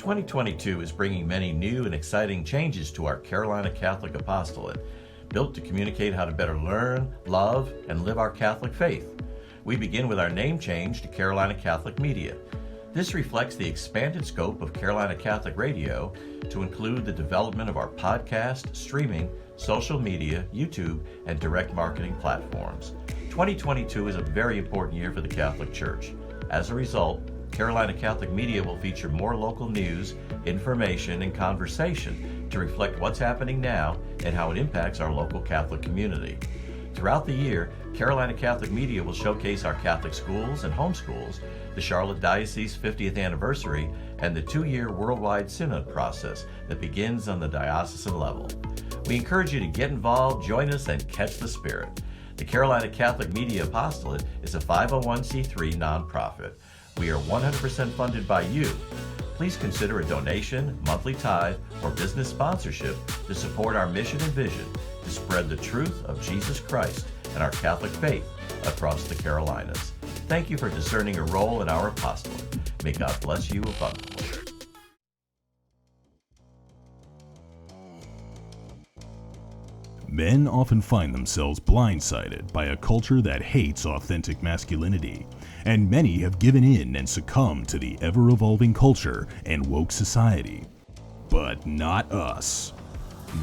2022 is bringing many new and exciting changes to our Carolina Catholic apostolate, built to communicate how to better learn, love, and live our Catholic faith. We begin with our name change to Carolina Catholic Media. This reflects the expanded scope of Carolina Catholic Radio to include the development of our podcast, streaming, social media, YouTube, and direct marketing platforms. 2022 is a very important year for the Catholic Church. As a result, Carolina Catholic Media will feature more local news, information, and conversation to reflect what's happening now and how it impacts our local Catholic community. Throughout the year, Carolina Catholic Media will showcase our Catholic schools and homeschools, the Charlotte Diocese 50th anniversary, and the 2-year worldwide synod process that begins on the diocesan level. We encourage you to get involved, join us, and catch the spirit. The Carolina Catholic Media Apostolate is a 501c3 nonprofit. We are 100% funded by you. Please consider a donation, monthly tithe, or business sponsorship to support our mission and vision to spread the truth of Jesus Christ and our Catholic faith across the Carolinas. Thank you for discerning a role in our apostolate. May God bless you abundantly. Men often find themselves blindsided by a culture that hates authentic masculinity, and many have given in and succumbed to the ever-evolving culture and woke society. But not us.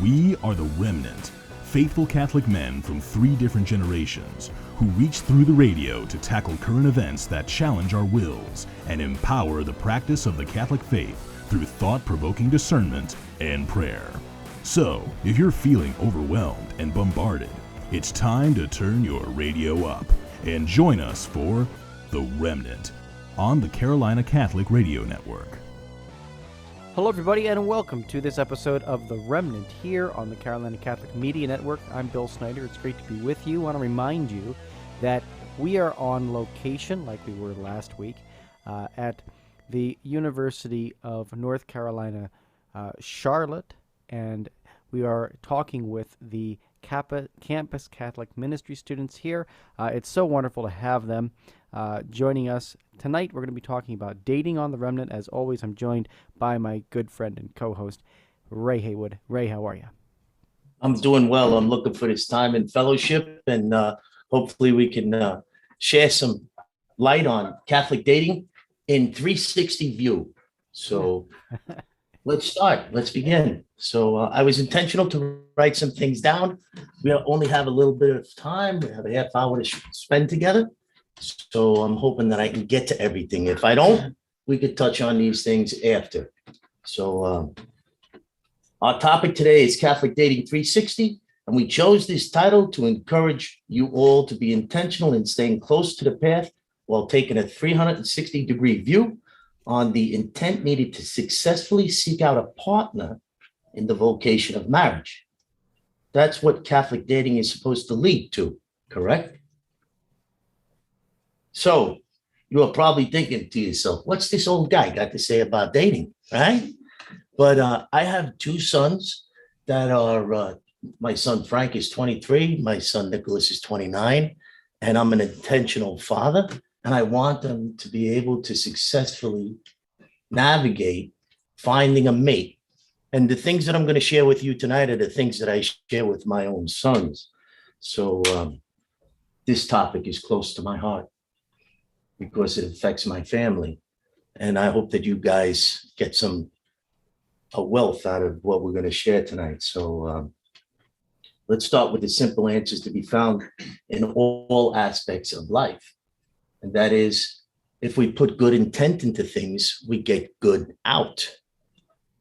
We are the ReMENant, faithful Catholic men from 3 different generations who reach through the radio to tackle current events that challenge our wills and empower the practice of the Catholic faith through thought-provoking discernment and prayer. So, if you're feeling overwhelmed and bombarded, it's time to turn your radio up and join us for The ReMENant on the Carolina Catholic Radio Network. Hello, everybody, and welcome to this episode of The ReMENant here on the Carolina Catholic Media Network. I'm Bill Snyder. It's great to be with you. I want to remind you that we are on location, like we were last week, at the University of North Carolina, Charlotte, and we are talking with the Campus Catholic Ministry students here. It's so wonderful to have them joining us. Tonight we're going to be talking about dating on the ReMENant. As always, I'm joined by my good friend and co-host, Ray Haywood. Ray, how are you? I'm doing well. I'm looking for this time in fellowship, and hopefully we can share some light on Catholic dating in 360 view. So let's start. Let's begin. So I was intentional to write some things down. We only have a little bit of time. We have a half hour to spend together. So I'm hoping that I can get to everything. If I don't, we could touch on these things after. So our topic today is Catholic Dating 360. And we chose this title to encourage you all to be intentional in staying close to the path while taking a 360-degree view on the intent needed to successfully seek out a partner in the vocation of marriage. That's what Catholic dating is supposed to lead to, correct? So you are probably thinking to yourself, what's this old guy got to say about dating, right? But I have 2 sons that are, my son Frank is 23, my son Nicholas is 29, and I'm an intentional father. And I want them to be able to successfully navigate finding a mate. And the things that I'm going to share with you tonight are the things that I share with my own sons. So this topic is close to my heart because it affects my family. And I hope that you guys get a wealth out of what we're going to share tonight. So let's start with the simple answers to be found in all aspects of life. And that is, if we put good intent into things, we get good out.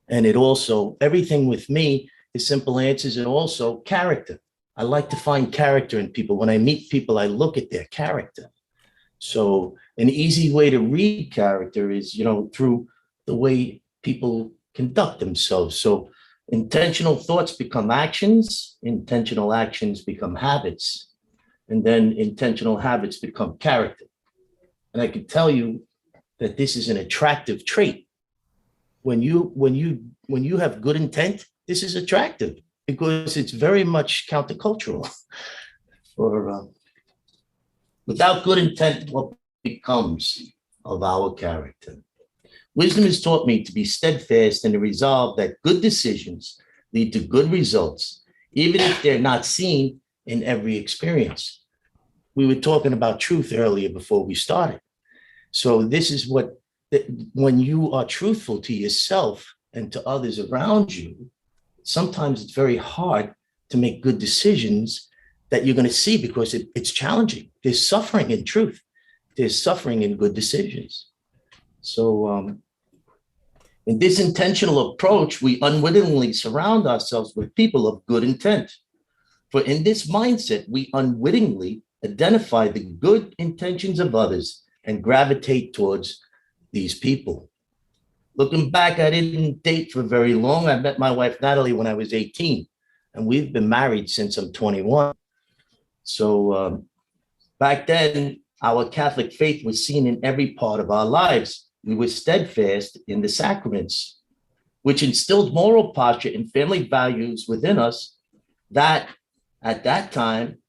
And it also, everything with me is simple answers and also character. I like to find character in people. When I meet people, I look at their character. So an easy way to read character is, through the way people conduct themselves. So intentional thoughts become actions, intentional actions become habits, and then intentional habits become character. And I can tell you that this is an attractive trait. When you have good intent, this is attractive because it's very much countercultural. Without good intent, what becomes of our character? Wisdom has taught me to be steadfast in the resolve that good decisions lead to good results, even if they're not seen in every experience. We were talking about truth earlier before we started. So this is what, when you are truthful to yourself and to others around you, sometimes it's very hard to make good decisions that you're going to see because it's challenging. There's suffering in truth. There's suffering in good decisions. So in this intentional approach, we unwittingly surround ourselves with people of good intent. For in this mindset, we unwittingly identify the good intentions of others and gravitate towards these people. Looking back, I didn't date for very long. I met my wife, Natalie, when I was 18, and we've been married since I'm 21. So back then, our Catholic faith was seen in every part of our lives. We were steadfast in the sacraments, which instilled moral posture and family values within us that at that time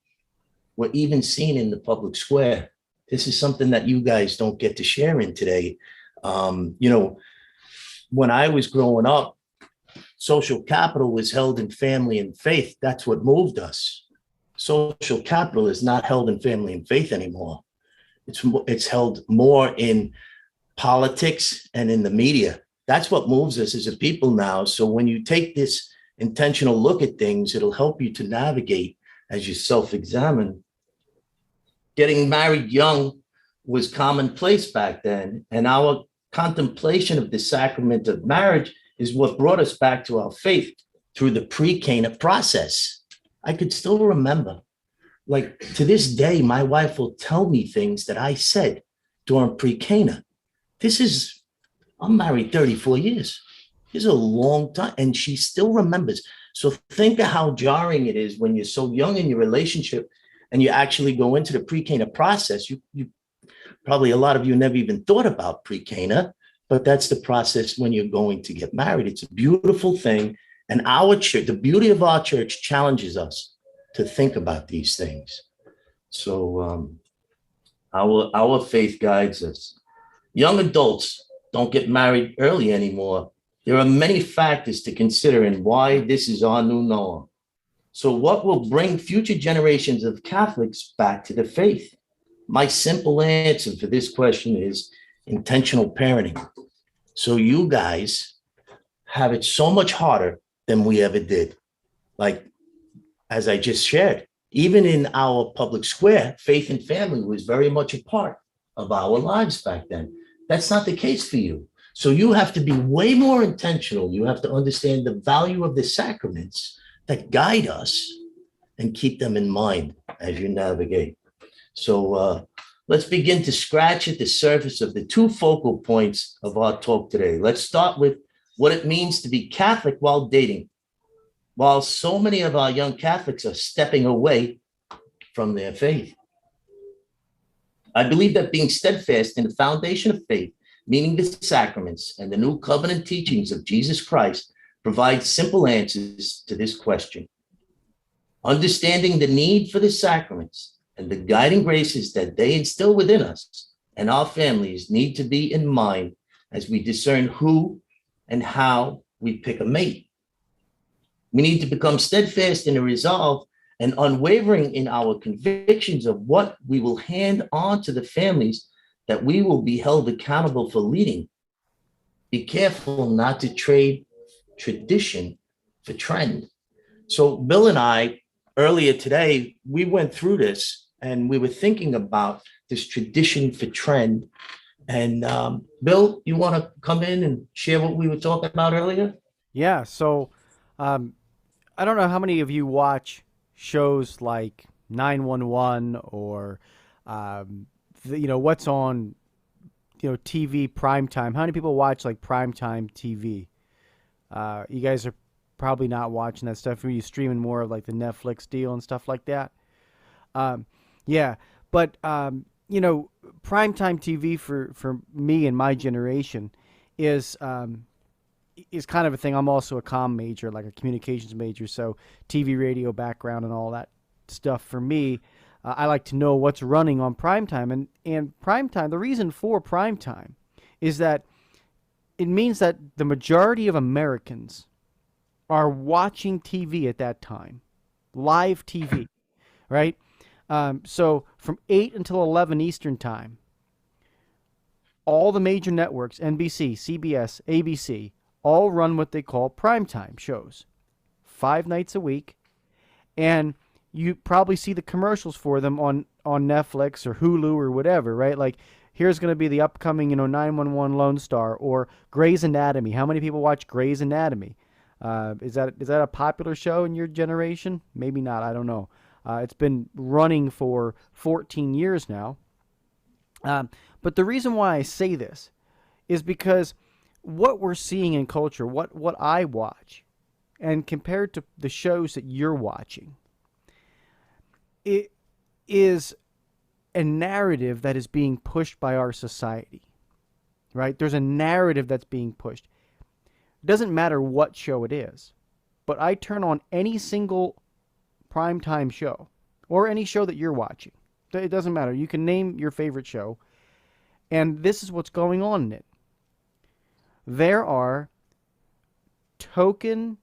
were even seen in the public square. This is something that you guys don't get to share in today. When I was growing up, social capital was held in family and faith. That's what moved us. Social capital is not held in family and faith anymore. It's held more in politics and in the media. That's what moves us as a people now. So when you take this intentional look at things, it'll help you to navigate as you self-examine. Getting married young was commonplace back then, and our contemplation of the sacrament of marriage is what brought us back to our faith through the pre-Cana process. I could still remember, like to this day, my wife will tell me things that I said during pre-Cana. I'm married 34 years. It's a long time, and she still remembers. So think of how jarring it is when you're so young in your relationship and you actually go into the pre-Cana process. You probably, a lot of you never even thought about pre-Cana, but that's the process when you're going to get married. It's a beautiful thing. And our church, the beauty of our church, challenges us to think about these things. So our faith guides us. Young adults don't get married early anymore. There are many factors to consider in why this is our new norm. So what will bring future generations of Catholics back to the faith? My simple answer for this question is intentional parenting. So you guys have it so much harder than we ever did. Like, as I just shared, even in our public square, faith and family was very much a part of our lives back then. That's not the case for you. So you have to be way more intentional. You have to understand the value of the sacraments that guide us and keep them in mind as you navigate. So let's begin to scratch at the surface of the two focal points of our talk today. Let's start with what it means to be Catholic while dating. While so many of our young Catholics are stepping away from their faith, I believe that being steadfast in the foundation of faith, meaning the sacraments and the new covenant teachings of Jesus Christ, provides simple answers to this question. Understanding the need for the sacraments and the guiding graces that they instill within us and our families need to be in mind as we discern who and how we pick a mate. We need to become steadfast in the resolve and unwavering in our convictions of what we will hand on to the families that we will be held accountable for leading. Be careful not to trade tradition for trend. So Bill and I, earlier today, we went through this and we were thinking about this tradition for trend. And Bill, you want to come in and share what we were talking about earlier? Yeah. So I don't know how many of you watch shows like 911 or, what's on, TV primetime. How many people watch like primetime TV? You guys are probably not watching that stuff. Are you streaming more of like the Netflix deal and stuff like that? Yeah. But, primetime TV for me and my generation is kind of a thing. I'm also a comm major, like a communications major. So TV, radio background and all that stuff for me. I like to know what's running on primetime. And primetime, the reason for primetime is that it means that the majority of Americans are watching TV at that time, live TV, right? So from 8 until 11 Eastern time, all the major networks, NBC, CBS, ABC, all run what they call primetime shows, 5 nights a week. And you probably see the commercials for them on Netflix or Hulu or whatever, right? Like, here's going to be the upcoming, 911 Lone Star or Grey's Anatomy. How many people watch Grey's Anatomy? Is that a popular show in your generation? Maybe not. I don't know. It's been running for 14 years now. But the reason why I say this is because what we're seeing in culture, what I watch, and compared to the shows that you're watching, it is a narrative that is being pushed by our society, right? There's a narrative that's being pushed. It doesn't matter what show it is, but I turn on any single primetime show or any show that you're watching. It doesn't matter. You can name your favorite show, and this is what's going on in it. There are token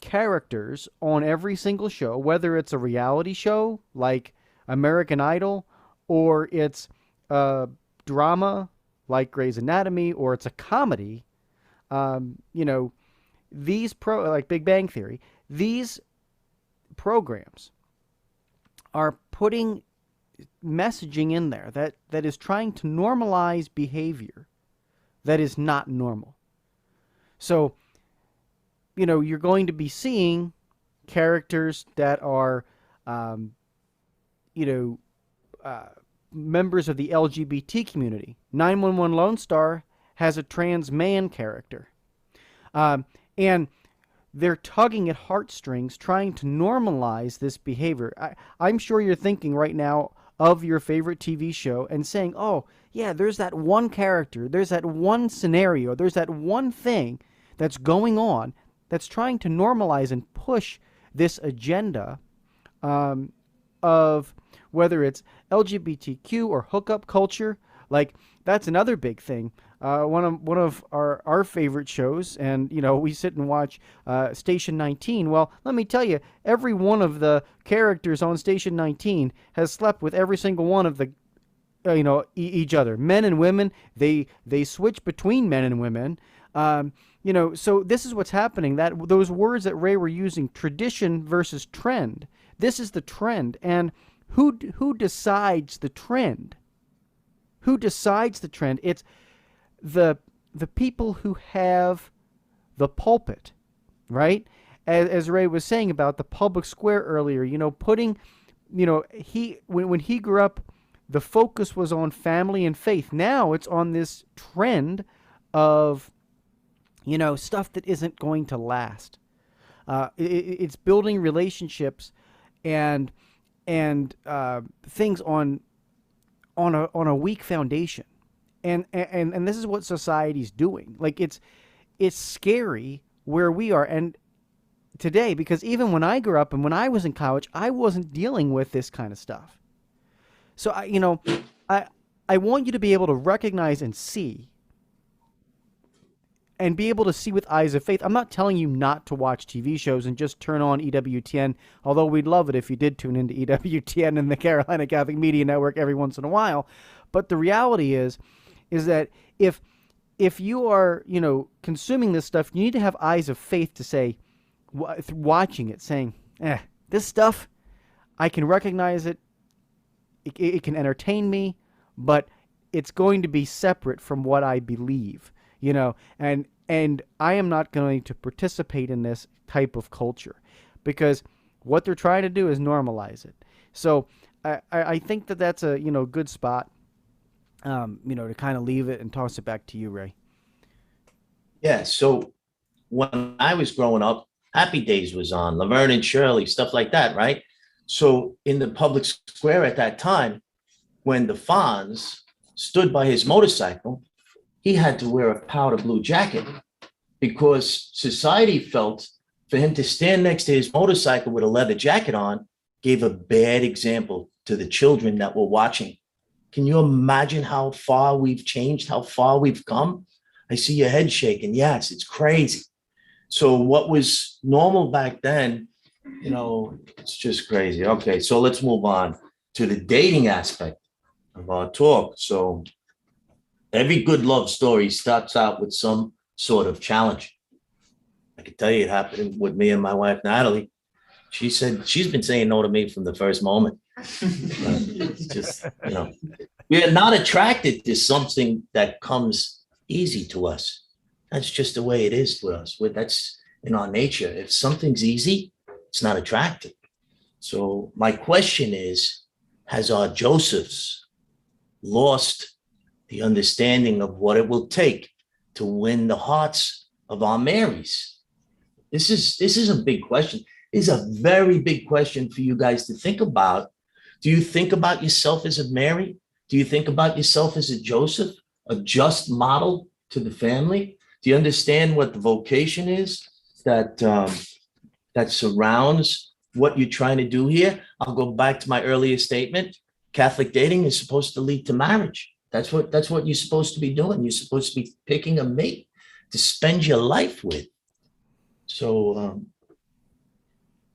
characters on every single show, whether it's a reality show like American Idol, or it's a drama like Grey's Anatomy, or it's a comedy. Like Big Bang Theory, these programs are putting messaging in there that is trying to normalize behavior that is not normal. So, you're going to be seeing characters that are, members of the LGBT community. 911 Lone Star has a trans man character. And they're tugging at heartstrings, trying to normalize this behavior. I'm sure you're thinking right now of your favorite TV show and saying, oh, yeah, there's that one character, there's that one scenario, there's that one thing that's going on that's trying to normalize and push this agenda of whether it's LGBTQ or hookup culture. Like, that's another big thing. One of our favorite shows, and we sit and watch Station 19. Well, let me tell you, every one of the characters on Station 19 has slept with every single one of the each other, men and women. They switch between men and women. So this is what's happening. That those words that Ray were using, tradition versus trend. This is the trend, and who decides the trend? Who decides the trend? It's the people who have the pulpit, right? As Ray was saying about the public square earlier, putting, when he grew up, the focus was on family and faith. Now it's on this trend of, stuff that isn't going to last. It's building relationships and things on a weak foundation. And this is what society's doing. Like, it's scary where we are and today, because even when I grew up and when I was in college, I wasn't dealing with this kind of stuff. So I want you to be able to recognize and see, and be able to see with eyes of faith. I'm not telling you not to watch TV shows and just turn on EWTN, although we'd love it if you did tune into EWTN and the Carolina Catholic Media Network every once in a while. But the reality is that if you are, consuming this stuff, you need to have eyes of faith to say, watching it, saying, this stuff, I can recognize it. It can entertain me, but it's going to be separate from what I believe, and I am not going to participate in this type of culture, because what they're trying to do is normalize it. So I think that's a, good spot, to kind of leave it and toss it back to you, Ray. Yeah. So when I was growing up, Happy Days was on, Laverne and Shirley, stuff like that, right? So in the public square at that time, when the Fonz stood by his motorcycle, he had to wear a powder blue jacket because society felt for him to stand next to his motorcycle with a leather jacket on gave a bad example to the children that were watching. Can you imagine how far we've changed, how far we've come? I see your head shaking. Yes, it's crazy. So what was normal back then, it's just crazy. Okay, so let's move on to the dating aspect of our talk. So every good love story starts out with some sort of challenge. I can tell you it happened with me and my wife, Natalie. She said she's been saying no to me from the first moment. It's just, we are not attracted to something that comes easy to us. That's just the way it is to us. That's in our nature. If something's easy, it's not attractive. So my question is, has our Josephs lost the understanding of what it will take to win the hearts of our Marys? This is a big question. This is a very big question for you guys to think about. Do you think about yourself as a Mary? Do you think about yourself as a Joseph, a just model to the family? Do you understand what the vocation is that surrounds what you're trying to do here? I'll go back to my earlier statement. Catholic dating is supposed to lead to marriage. That's what you're supposed to be doing. You're supposed to be picking a mate to spend your life with. So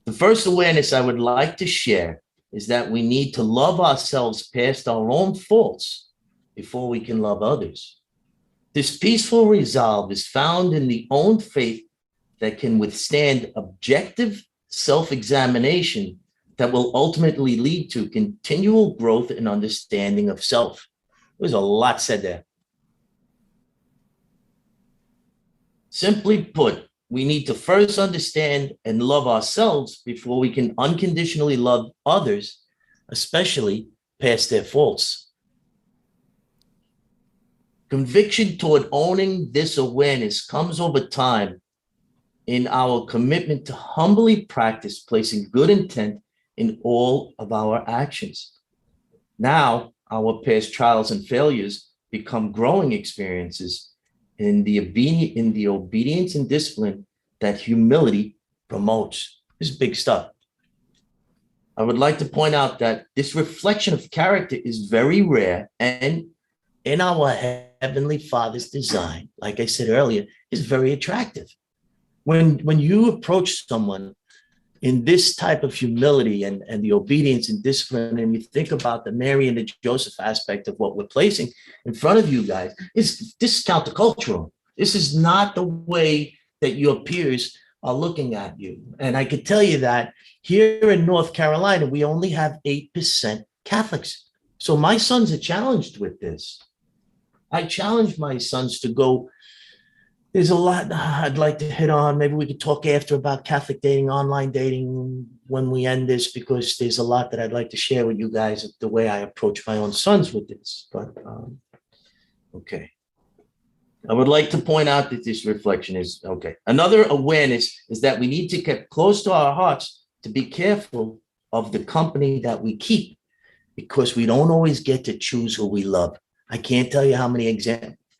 the first awareness I would like to share is that we need to love ourselves past our own faults before we can love others. This peaceful resolve is found in the own faith that can withstand objective self-examination that will ultimately lead to continual growth and understanding of self. There's a lot said there. Simply put, we need to first understand and love ourselves before we can unconditionally love others, especially past their faults. Conviction toward owning this awareness comes over time in our commitment to humbly practice placing good intent in all of our actions. Now, our past trials and failures become growing experiences in the obedience and discipline that humility promotes. This is big stuff. I would like to point out that this reflection of character is very rare, and in our Heavenly Father's design, like I said earlier, is very attractive. When you approach someone in this type of humility and the obedience and discipline, and you think about the Mary and the Joseph aspect of what we're placing in front of you guys, this is countercultural. This is not the way that your peers are looking at you. And I could tell you that here in North Carolina, we only have 8% Catholics. So my sons are challenged with this. I challenge my sons to go. There's a lot I'd like to hit on. Maybe we could talk after about Catholic dating, online dating when we end this, because there's a lot that I'd like to share with you guys of the way I approach my own sons with this. But okay. I would like to point out that this reflection is okay. Another awareness is that we need to get close to our hearts to be careful of the company that we keep, because we don't always get to choose who we love. I can't tell you how many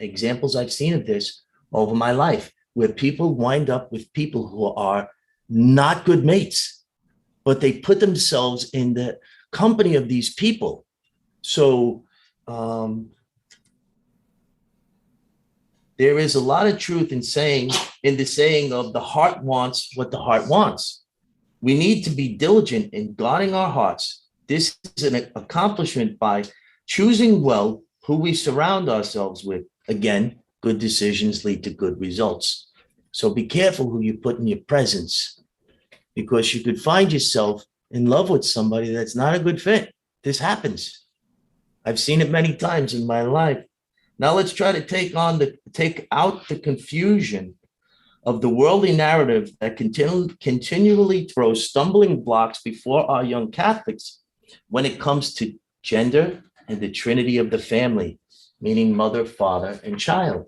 examples I've seen of this over my life, where people wind up with people who are not good mates, but they put themselves in the company of these people. So there is a lot of truth in the saying of the heart wants what the heart wants. We need to be diligent in guarding our hearts. This is an accomplishment by choosing well who we surround ourselves with. Again, good decisions lead to good results. So be careful who you put in your presence, because you could find yourself in love with somebody that's not a good fit. This happens. I've seen it many times in my life. Now let's try to take out the confusion of the worldly narrative that continually throws stumbling blocks before our young Catholics when it comes to gender and the Trinity of the family, meaning mother, father, and child.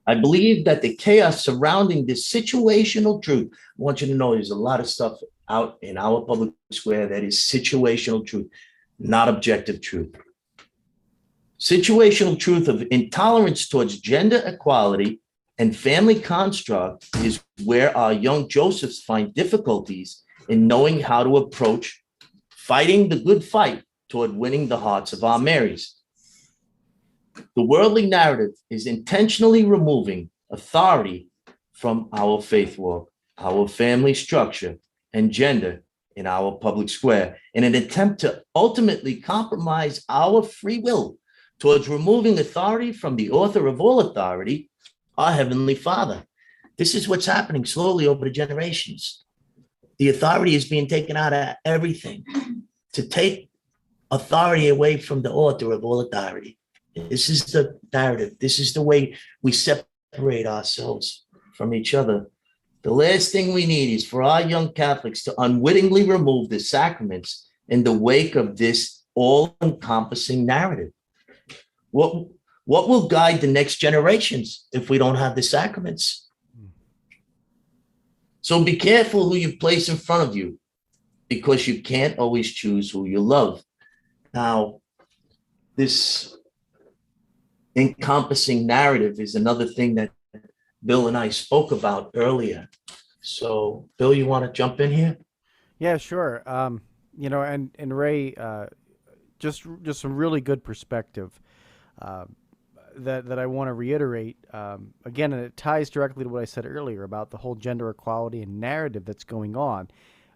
I believe that the chaos surrounding this situational truth, I want you to know there's a lot of stuff out in our public square that is situational truth, not objective truth. Situational truth of intolerance towards gender equality and family construct is where our young Josephs find difficulties in knowing how to approach fighting the good fight toward winning the hearts of our Marys. The worldly narrative is intentionally removing authority from our faith walk, our family structure, and gender in our public square in an attempt to ultimately compromise our free will towards removing authority from the author of all authority, our Heavenly Father. This is what's happening slowly over the generations. The authority is being taken out of everything to take authority away from the author of all authority. This is the narrative. This is the way we separate ourselves from each other. The last thing we need is for our young Catholics to unwittingly remove the sacraments in the wake of this all-encompassing narrative. What will guide the next generations if we don't have the sacraments? So be careful who you place in front of you, because you can't always choose who you love. Now, this encompassing narrative is another thing that Bill and I spoke about earlier. So, Bill, you want to jump in here? Yeah, sure. And Ray, just some really good perspective that I want to reiterate again, and it ties directly to what I said earlier about the whole gender equality and narrative that's going on.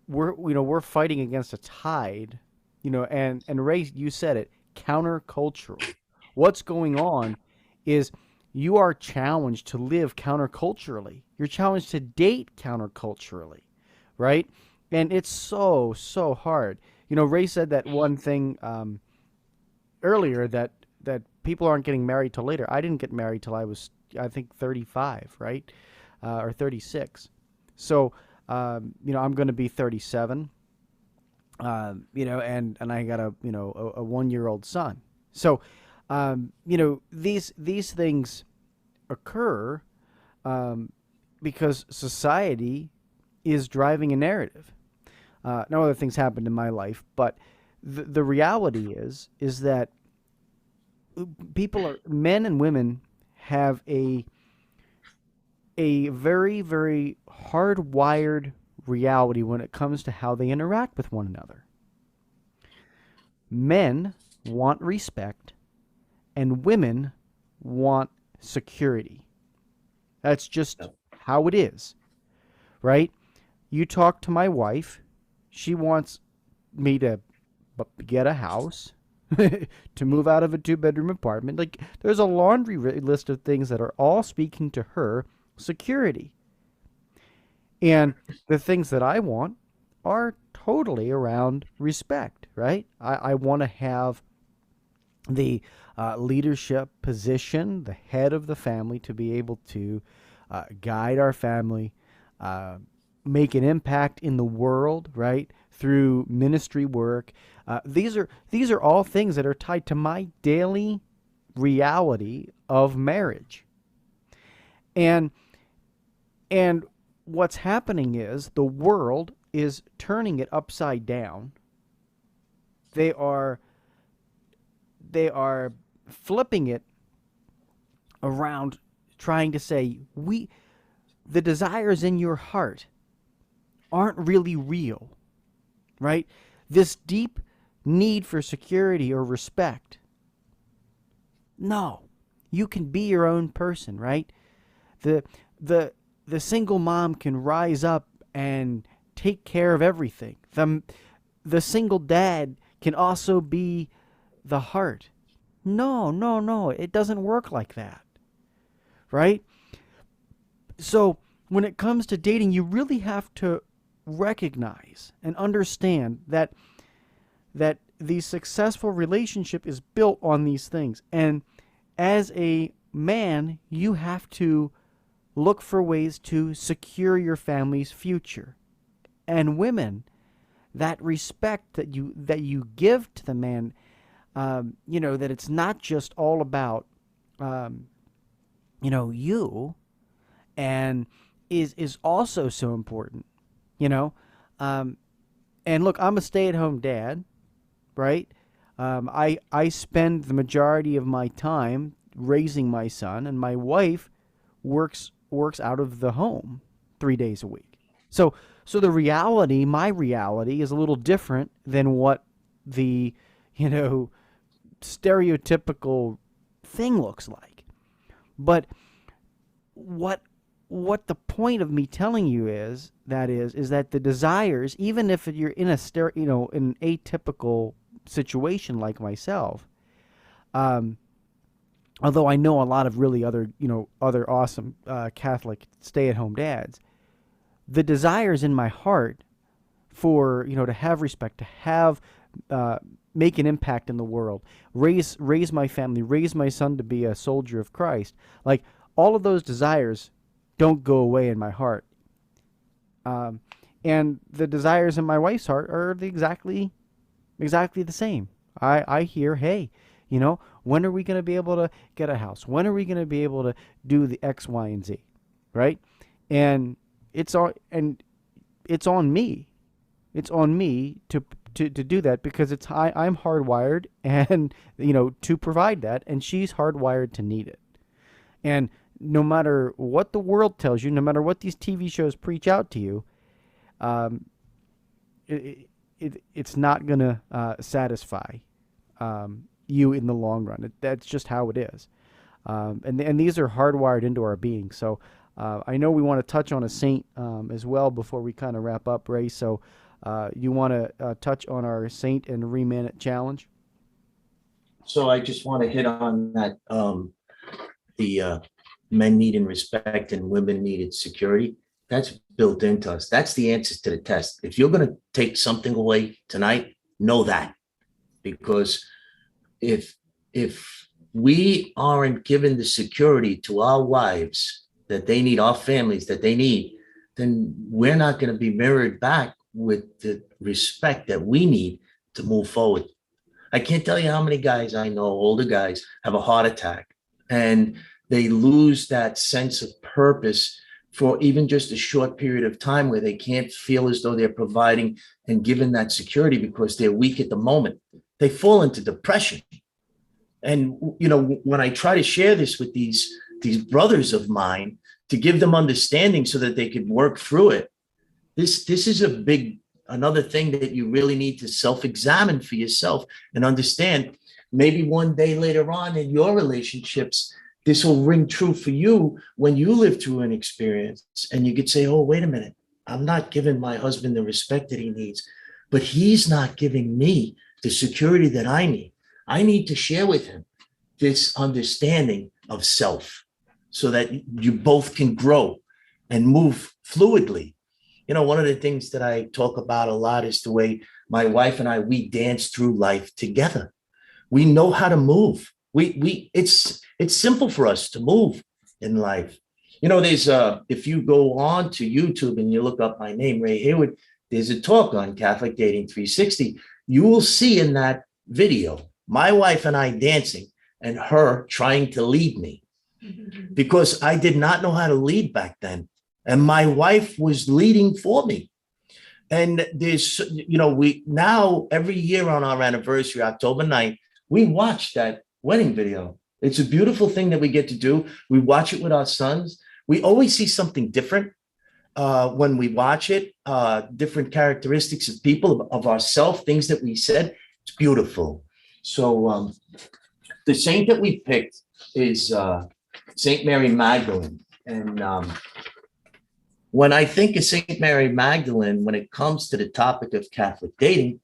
We're fighting against a tide, and Ray, you said it, countercultural. What's going on is you are challenged to live counterculturally. You're challenged to date counterculturally, right? And it's so hard. Ray said that one thing earlier, that people aren't getting married till later. I didn't get married till I was, I think, 35, right? Or 36. So, I'm going to be 37, and I got a 1-year-old son. So, these things occur because society is driving a narrative. No other things happened in my life, but the reality is that men and women have a very, very hardwired reality when it comes to how they interact with one another. Men want respect, and women want security. That's just how it is, right? You talk to my wife, she wants me to get a house, to move out of a 2-bedroom apartment. Like, there's a laundry list of things that are all speaking to her security. And the things that I want are totally around respect, right? I want to have the leadership position, the head of the family, to be able to guide our family, make an impact in the world, right, through ministry work. These are all things that are tied to my daily reality of marriage. And what's happening is the world is turning it upside down. They are flipping it around, trying to say, the desires in your heart aren't really real, right? This deep need for security or respect. No, you can be your own person, right? The single mom can rise up and take care of everything. The single dad can also be the heart. No, it doesn't work like that, right? So when it comes to dating, you really have to recognize and understand that the successful relationship is built on these things. And as a man, you have to look for ways to secure your family's future. And women, that respect that you give to the man, that it's not just all about, you, and is also so important, and look, I'm a stay-at-home dad, right? I spend the majority of my time raising my son, and my wife works out of the home 3 days a week. So the reality, my reality, is a little different than what the stereotypical thing looks like. But what the point of me telling you is that the desires, even if you're in in an atypical situation like myself, although I know a lot of really other awesome Catholic stay-at-home dads, the desires in my heart for to have respect, to have make an impact in the world, raise my family, raise my son to be a soldier of Christ, like all of those desires don't go away in my heart. And the desires in my wife's heart are exactly the same. I hear, hey, when are we going to be able to get a house? When are we going to be able to do the X, Y, and Z, right? And it's on me. It's on me to do that, because I'm hardwired and to provide that, and she's hardwired to need it. And no matter what the world tells you, no matter what these TV shows preach out to you, it's not going to satisfy you in the long run. That's just how it is. And these are hardwired into our being. So I know we want to touch on a saint as well before we kind of wrap up, Ray. So you want to touch on our saint and ReMENant challenge? So I just want to hit on that. The men needing respect and women needed security. That's built into us. That's the answers to the test. If you're going to take something away tonight, know that. Because if we aren't given the security to our wives that they need, our families that they need, then we're not going to be mirrored back with the respect that we need to move forward. I can't tell you how many guys I know, older guys, have a heart attack, and they lose that sense of purpose for even just a short period of time, where they can't feel as though they're providing and given that security because they're weak at the moment. They fall into depression. And, when I try to share this with these brothers of mine to give them understanding so that they could work through it, this is another thing that you really need to self-examine for yourself and understand. Maybe one day later on in your relationships, this will ring true for you when you live through an experience, and you could say, oh, wait a minute, I'm not giving my husband the respect that he needs, but he's not giving me the security that I need. I need to share with him this understanding of self so that you both can grow and move fluidly. One of the things that I talk about a lot is the way my wife and we dance through life together. We know how to move. It's simple for us to move in life. There's if you go on to YouTube and you look up my name, Ray Haywood, there's a talk on Catholic Dating 360. You will see in that video my wife and I dancing and her trying to lead me, because I did not know how to lead back then. And my wife was leading for me. And there's, we now every year on our anniversary, October 9th, we watch that wedding video. It's a beautiful thing that we get to do. We watch it with our sons. We always see something different when we watch it, different characteristics of people, of ourselves, things that we said. It's beautiful. So the saint that we picked is Saint Mary Magdalene. And when I think of Saint Mary Magdalene, when it comes to the topic of Catholic dating,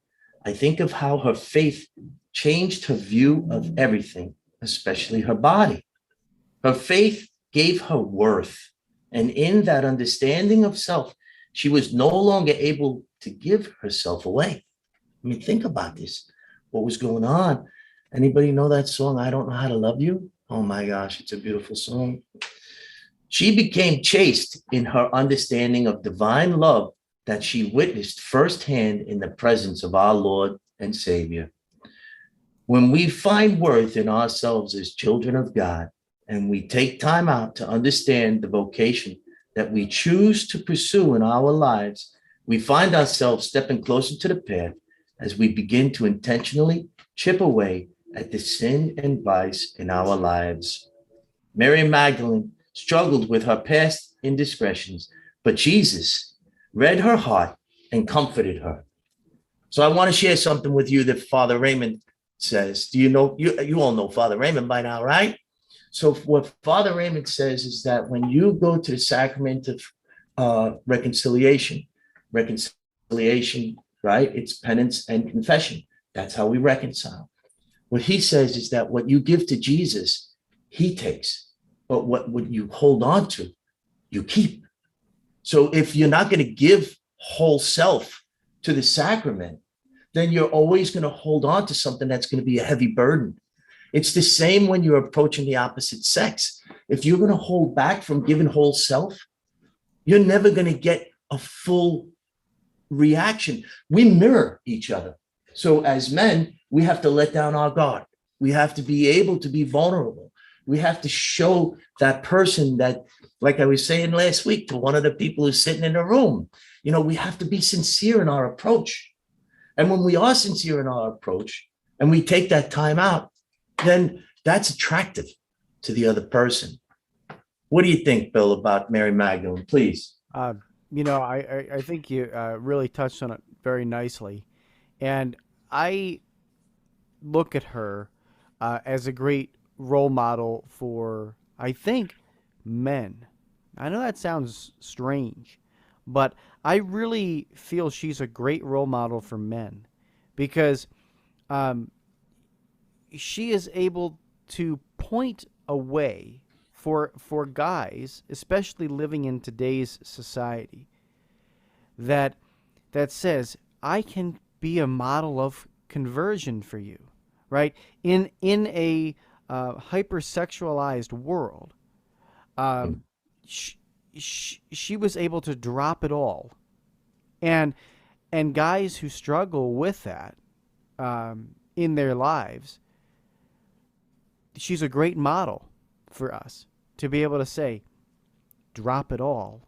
I think of how her faith changed her view of everything, especially her body. Her faith gave her worth. And in that understanding of self, she was no longer able to give herself away. I mean, think about this. What was going on? Anybody know that song, I Don't Know How to Love You? Oh my gosh, it's a beautiful song. She became chaste in her understanding of divine love that she witnessed firsthand in the presence of our Lord and Savior. When we find worth in ourselves as children of God, and we take time out to understand the vocation that we choose to pursue in our lives, we find ourselves stepping closer to the path as we begin to intentionally chip away at the sin and vice in our lives. Mary Magdalene struggled with her past indiscretions, but Jesus read her heart and comforted her. So I want to share something with you that Father Raymond says, do you know, you all know Father Raymond by now, right? So what Father Raymond says is that when you go to the sacrament of reconciliation, right? It's penance and confession. That's how we reconcile. What he says is that what you give to Jesus, he takes, but what you hold on to, you keep. So if you're not going to give whole self to the sacrament, then you're always going to hold on to something that's going to be a heavy burden. It's the same when you're approaching the opposite sex. If you're going to hold back from giving whole self, you're never going to get a full reaction. We mirror each other. So as men, we have to let down our guard. We have to be able to be vulnerable. We have to show that person that, like I was saying last week to one of the people who's sitting in the room, we have to be sincere in our approach. And when we are sincere in our approach and we take that time out, then that's attractive to the other person. What do you think, Bill, about Mary Magdalene? Please. I think you really touched on it very nicely. And I look at her as a great role model for, I think, men. I know that sounds strange, but I really feel she's a great role model for men because she is able to point a way for guys, especially living in today's society, that says I can be a model of conversion for you, right? In a hypersexualized world, she was able to drop it all, and guys who struggle with that in their lives, she's a great model for us to be able to say, drop it all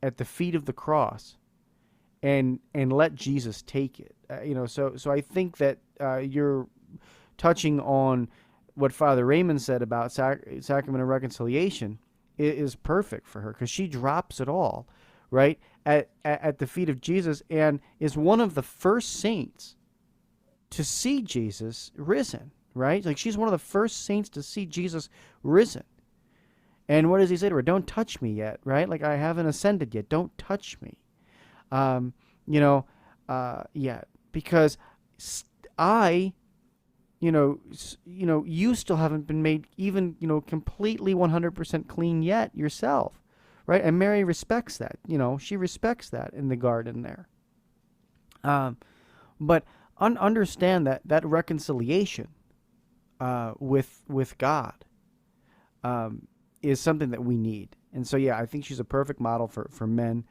at the feet of the cross and let Jesus take it. So I think that you're touching on what Father Raymond said about sacrament of reconciliation is perfect for her because she drops it all, right, at the feet of Jesus and is one of the first saints to see Jesus risen, right? Like she's one of the first saints to see Jesus risen. And what does he say to her? Don't touch me yet, right? Like I haven't ascended yet. Don't touch me. Yet, because I, you still haven't been made even, completely 100% clean yet yourself, right? And Mary respects that. She respects that in the garden there. But understand that reconciliation with God is something that we need. And so, yeah, I think she's a perfect model for men,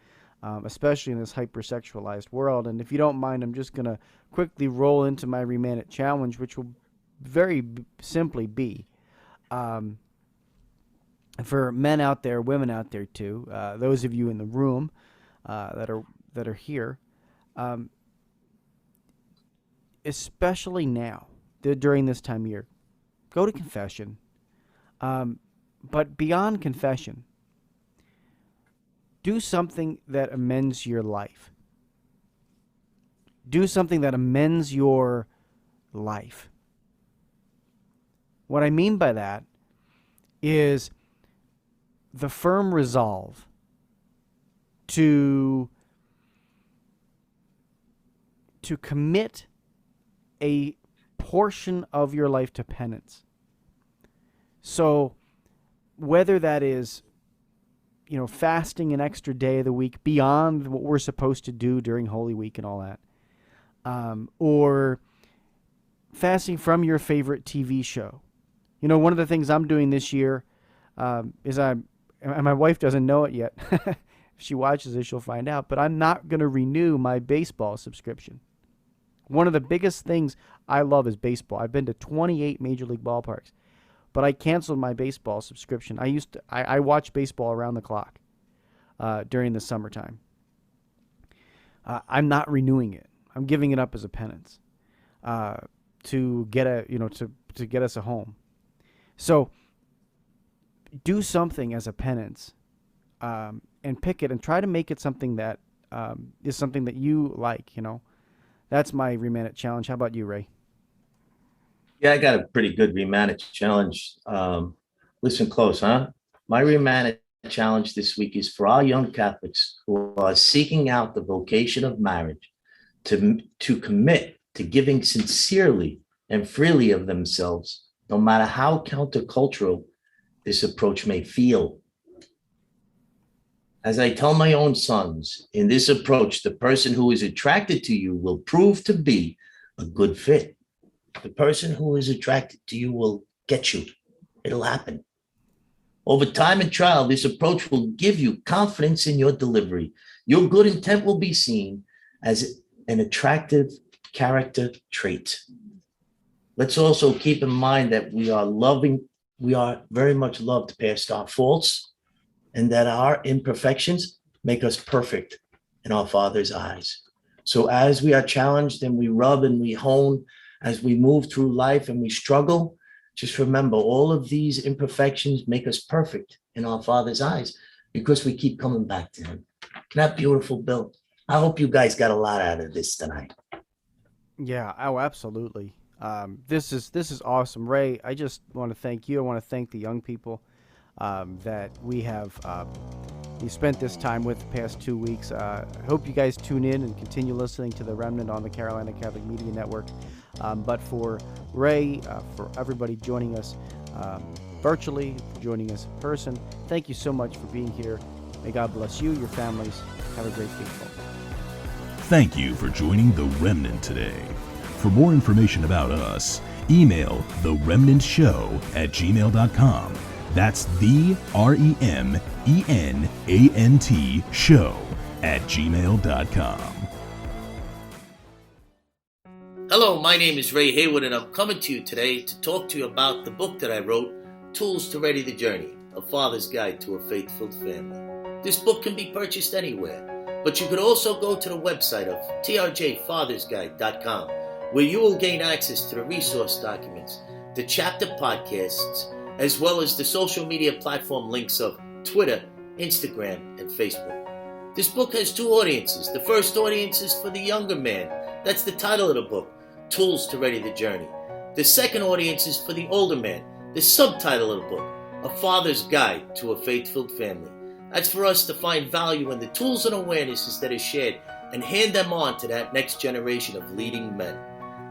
especially in this hypersexualized world. And if you don't mind, I'm just going to quickly roll into my ReMENant challenge, which will very simply be for men out there, women out there too, those of you in the room that are here, especially now, during this time of year, go to confession. But beyond confession, do something that amends your life. Do something that amends your life. What I mean by that is the firm resolve to commit a portion of your life to penance. So whether that is, fasting an extra day of the week beyond what we're supposed to do during Holy Week and all that, or fasting from your favorite TV show. One of the things I'm doing this year is and my wife doesn't know it yet. If she watches this, she'll find out. But I'm not going to renew my baseball subscription. One of the biggest things I love is baseball. I've been to 28 Major League ballparks. But I canceled my baseball subscription. I watch baseball around the clock during the summertime. I'm not renewing it. I'm giving it up as a penance to get to get us a home. So do something as a penance and pick it and try to make it something that is something that you like. That's my ReMENant challenge. How about you, Ray? Yeah, I got a pretty good ReMENant challenge. Listen close, huh? My ReMENant challenge this week is for all young Catholics who are seeking out the vocation of marriage to commit to giving sincerely and freely of themselves, no matter how countercultural this approach may feel. As I tell my own sons, in this approach, the person who is attracted to you will prove to be a good fit. The person who is attracted to you will get you. It'll happen. Over time and trial, this approach will give you confidence in your delivery. Your good intent will be seen as an attractive character trait. Let's also keep in mind that we are very much loved past our faults, and that our imperfections make us perfect in our Father's eyes. So as we are challenged and we rub and we hone, as we move through life and we struggle, just remember all of these imperfections make us perfect in our Father's eyes because we keep coming back to Him. Isn't that beautiful, Bill? I hope you guys got a lot out of this tonight. Yeah, oh, absolutely. This is awesome, Ray. I just want to thank you. I want to thank the young people that we have you spent this time with the past 2 weeks. I hope you guys tune in and continue listening to the Remnant on the Carolina Catholic Media Network. But for Ray, for everybody joining us virtually, joining us in person, thank you so much for being here. May God bless you, your families. Have a great week, folks. Thank you for joining The Remnant today. For more information about us, email theremnantshow@gmail.com. That's the ReMenant show@gmail.com. Hello, my name is Ray Haywood, and I'm coming to you today to talk to you about the book that I wrote, Tools to Ready the Journey, A Father's Guide to a Faith-Filled Family. This book can be purchased anywhere, but you could also go to the website of trjfathersguide.com, where you will gain access to the resource documents, the chapter podcasts, as well as the social media platform links of Twitter, Instagram, and Facebook. This book has two audiences. The first audience is for the younger man. That's the title of the book, Tools to Ready the Journey. The second audience is for the older man. The subtitle of the book, A Father's Guide to a Faith-Filled Family. That's for us to find value in the tools and awarenesses that are shared and hand them on to that next generation of leading men.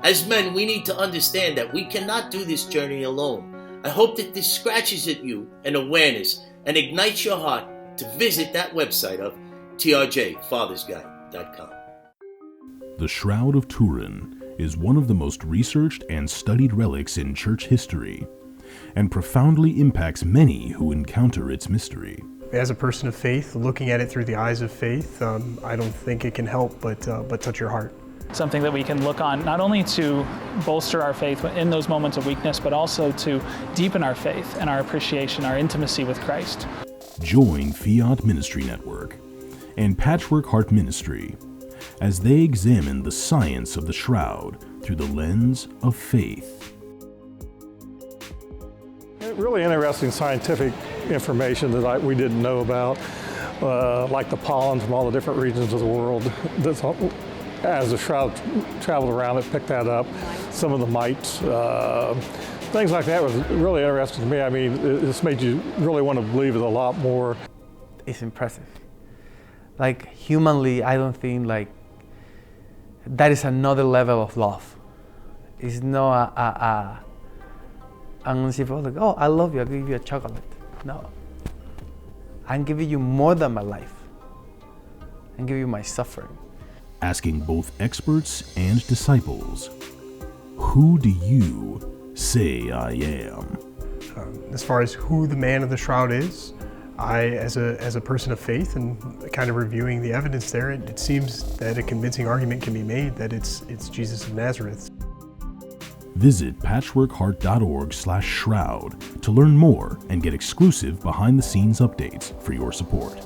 As men, we need to understand that we cannot do this journey alone. I hope that this scratches at you an awareness and ignites your heart to visit that website of trjfathersguide.com. The Shroud of Turin is one of the most researched and studied relics in church history, and profoundly impacts many who encounter its mystery. As a person of faith, looking at it through the eyes of faith, I don't think it can help but touch your heart. Something that we can look on not only to bolster our faith in those moments of weakness, but also to deepen our faith and our appreciation, our intimacy with Christ. Join Fiat Ministry Network and Patchwork Heart Ministry as they examine the science of the shroud through the lens of faith. Really interesting scientific information that we didn't know about, like the pollen from all the different regions of the world. As the shroud traveled around, it picked that up. Some of the mites, things like that was really interesting to me. I mean, this made you really want to believe it a lot more. It's impressive. Like, humanly, I don't think like that is another level of love. It's not I'm gonna say, like, oh, I love you, I'll give you a chocolate. No. I'm giving you more than my life. I'm giving you my suffering. Asking both experts and disciples, who do you say I am? As far as who the man of the shroud is, I, as a person of faith and kind of reviewing the evidence there, it seems that a convincing argument can be made that it's Jesus of Nazareth. Visit patchworkheart.org/shroud to learn more and get exclusive behind-the-scenes updates for your support.